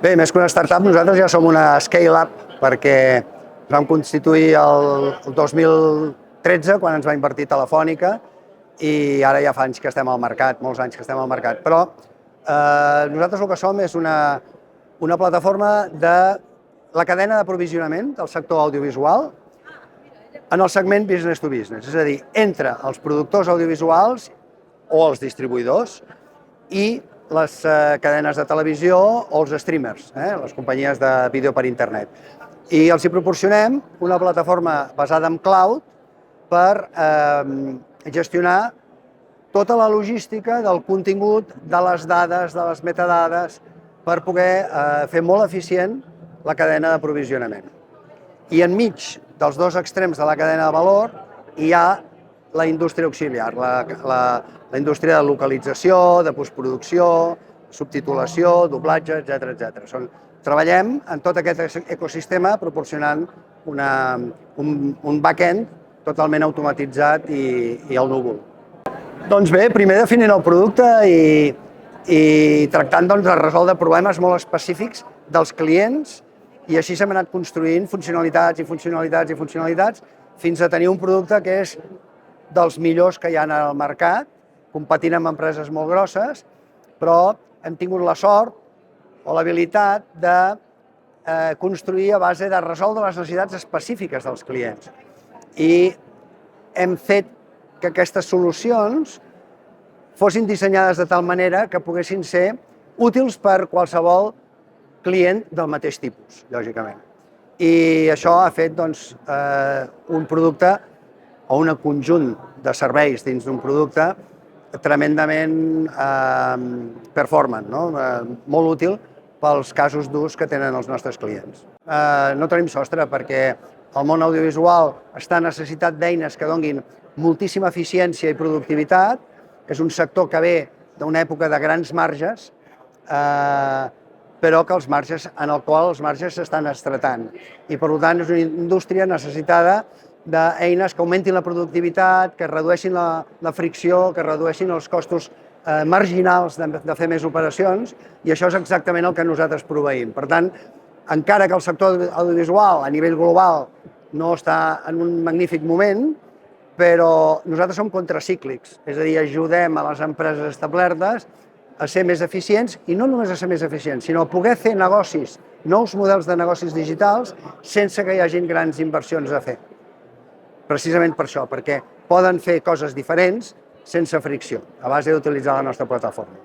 Bé, més que una startup, nosaltres ja som una scale-up perquè ens vam constituir el 2013, quan ens va invertir Telefònica, i ara ja fa anys que estem al mercat, molts anys que estem al mercat. Però nosaltres el que som és una plataforma de la cadena d'aprovisionament del sector audiovisual en el segment business to business, és a dir, entre els productors audiovisuals o els distribuïdors i les cadenes de televisió o els streamers, les companyies de vídeo per internet. I els hi proporcionem una plataforma basada en cloud per gestionar tota la logística del contingut, de les dades, de les metadades, per poder fer molt eficient la cadena d'aprovisionament. I enmig dels dos extrems de la cadena de valor hi ha la indústria auxiliar, la indústria de localització, de postproducció, subtitulació, doblatge, etc. Treballem en tot aquest ecosistema proporcionant un back-end totalment automatitzat i al núvol. Doncs bé, primer definint el producte i tractant de resoldre problemes molt específics dels clients, i així s'hem anat construint funcionalitats fins a tenir un producte que és dels millors que hi ha al mercat, competint amb empreses molt grosses, però hem tingut la sort o l'habilitat de construir a base de resoldre les necessitats específiques dels clients. I hem fet que aquestes solucions fossin dissenyades de tal manera que poguessin ser útils per qualsevol client del mateix tipus, lògicament. I això ha fet un producte o un conjunt de serveis dins d'un producte tremendament performant, molt útil pels casos d'ús que tenen els nostres clients. No tenim sostre perquè el món audiovisual està necessitat d'eines que donin moltíssima eficiència i productivitat. És un sector que ve d'una època de grans marges, però en el qual els marges s'estan estretant. I, per tant, és una indústria necessitada d'eines que augmentin la productivitat, que redueixin la fricció, que redueixin els costos marginals de fer més operacions, i això és exactament el que nosaltres proveïm. Per tant, encara que el sector audiovisual a nivell global no està en un magnífic moment, però nosaltres som contracíclics, és a dir, ajudem a les empreses establertes a ser més eficients, i no només a ser més eficients, sinó a poder fer negocis, nous models de negocis digitals, sense que hi hagin grans inversions a fer. Precisament per això, perquè poden fer coses diferents sense fricció, a base d'utilitzar la nostra plataforma.